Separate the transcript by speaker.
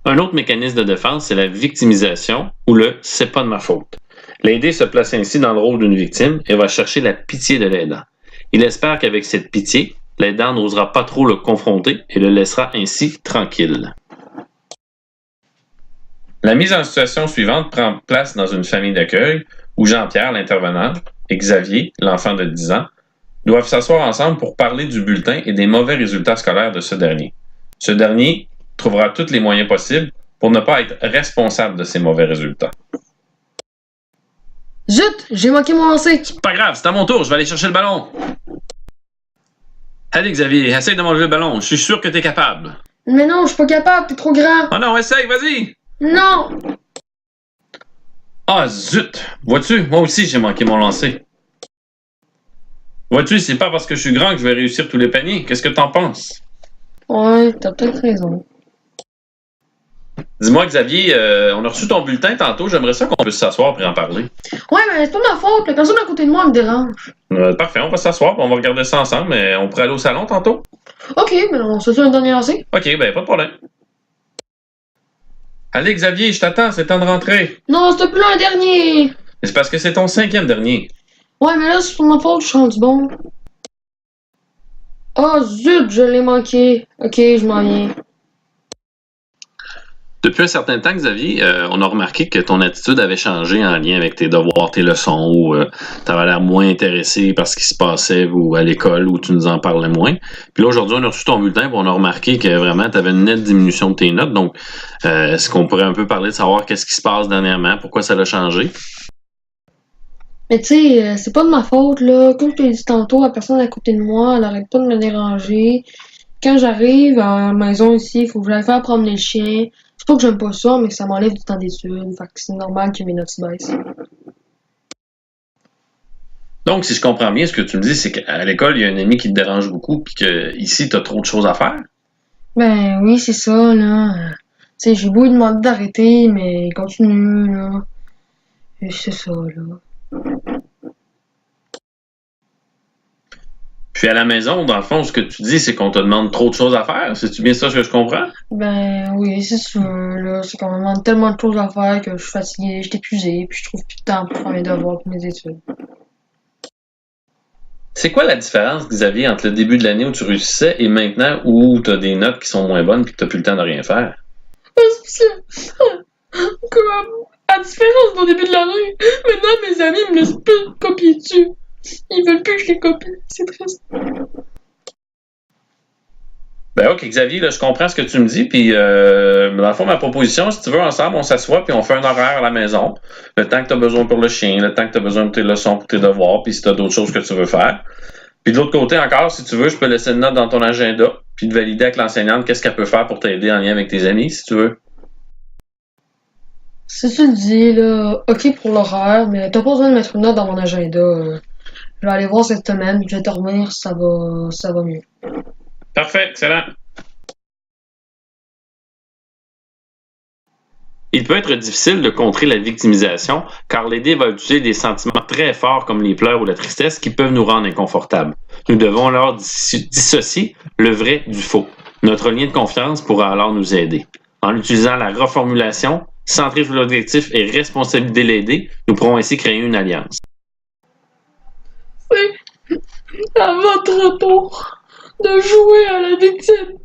Speaker 1: Un autre mécanisme de défense, c'est la victimisation ou le c'est pas de ma faute. L'aidé se place ainsi dans le rôle d'une victime et va chercher la pitié de l'aidant. Il espère qu'avec cette pitié, l'aidant n'osera pas trop le confronter et le laissera ainsi tranquille. La mise en situation suivante prend place dans une famille d'accueil où Jean-Pierre, l'intervenant, et Xavier, l'enfant de 10 ans, doivent s'asseoir ensemble pour parler du bulletin et des mauvais résultats scolaires de ce dernier. Ce dernier trouvera tous les moyens possibles pour ne pas être responsable de ces mauvais résultats.
Speaker 2: Zut, j'ai manqué mon lancer.
Speaker 1: Pas grave, c'est à mon tour, je vais aller chercher le ballon. Allez Xavier, essaye de m'enlever le ballon, je suis sûr que t'es capable.
Speaker 2: Mais non, je suis pas capable, t'es trop grand.
Speaker 1: Oh non, essaye, vas-y!
Speaker 2: Non!
Speaker 1: Ah zut! Vois-tu, moi aussi j'ai manqué mon lancer. Vois-tu, c'est pas parce que je suis grand que je vais réussir tous les paniers. Qu'est-ce que t'en penses?
Speaker 2: Ouais, t'as peut-être raison.
Speaker 1: Dis-moi Xavier, on a reçu ton bulletin tantôt, j'aimerais ça qu'on puisse s'asseoir et en parler.
Speaker 2: Ouais, mais c'est pas ma faute, la personne à côté de moi me dérange.
Speaker 1: Parfait, on va s'asseoir, on va regarder ça ensemble, mais on pourrait aller au salon tantôt?
Speaker 2: Ok, mais on se fait un dernier lancer.
Speaker 1: Ok, ben pas de problème. Allez Xavier, je t'attends, c'est temps de rentrer.
Speaker 2: Non, s'il te plaît, un dernier.
Speaker 1: Mais c'est parce que c'est ton 5e dernier.
Speaker 2: Ouais, mais là, c'est pas ma faute, je suis rendu bon. Oh zut, je l'ai manqué. Ok, je m'en viens.
Speaker 1: Depuis un certain temps, Xavier, on a remarqué que ton attitude avait changé en lien avec tes devoirs, tes leçons, ou tu avais l'air moins intéressé par ce qui se passait ou à l'école où tu nous en parlais moins. Puis là, aujourd'hui, on a reçu ton bulletin et on a remarqué que vraiment, tu avais une nette diminution de tes notes. Donc, est-ce qu'on pourrait un peu parler de savoir qu'est-ce qui se passe dernièrement, pourquoi ça a changé?
Speaker 2: Mais tu sais, c'est pas de ma faute, là. Comme je te l'ai dit tantôt, la personne à côté de moi, elle arrête pas de me déranger. Quand j'arrive à la maison ici, il faut que j'aille faire promener le chien. C'est pas que j'aime pas ça, mais que ça m'enlève du temps d'études. Fait que c'est normal que mes notes se baissent.
Speaker 1: Donc, si je comprends bien, ce que tu me dis, c'est qu'à l'école, il y a un ami qui te dérange beaucoup, puis que ici, tu as trop de choses à faire.
Speaker 2: Ben oui, c'est ça, là. Tu sais, j'ai beau lui demander d'arrêter, mais il continue, là. Et c'est ça, là.
Speaker 1: Puis à la maison, dans le fond, ce que tu dis, c'est qu'on te demande trop de choses à faire. C'est-tu bien ça que je comprends?
Speaker 2: Ben oui, c'est sûr, là. C'est quand même tellement de choses à faire que je suis fatiguée, je suis épuisée, puis je trouve plus de temps pour faire mes devoirs et mes études.
Speaker 1: C'est quoi la différence, Xavier, entre le début de l'année où tu réussissais et maintenant où tu as des notes qui sont moins bonnes et que tu n'as plus le temps de rien faire?
Speaker 2: Comme, à différence d'au début de l'année, maintenant mes amis me laissent plus copier dessus. Ils veulent plus que je les copie, c'est triste.
Speaker 1: Ben ok, Xavier, là, je comprends ce que tu me dis, puis dans le fond, ma proposition, si tu veux, ensemble, on s'assoit puis on fait un horaire à la maison. Le temps que tu as besoin pour le chien, le temps que tu as besoin de tes leçons, pour tes devoirs, puis si tu as d'autres choses que tu veux faire. Puis de l'autre côté encore, si tu veux, je peux laisser une note dans ton agenda, puis de valider avec l'enseignante qu'est-ce qu'elle peut faire pour t'aider en lien avec tes amis, si tu veux.
Speaker 2: Si tu le dis, là, ok pour l'horaire, mais t'as pas besoin de mettre une note dans mon agenda. Je vais aller voir cette semaine, je vais dormir, ça va mieux.
Speaker 1: Parfait, excellent. Il peut être difficile de contrer la victimisation car l'aider va utiliser des sentiments très forts comme les pleurs ou la tristesse qui peuvent nous rendre inconfortables. Nous devons alors dissocier le vrai du faux. Notre lien de confiance pourra alors nous aider. En utilisant la reformulation, centrée sur l'objectif et responsabiliser l'aider, nous pourrons ainsi créer une alliance.
Speaker 2: C'est à votre tour de jouer à la victime.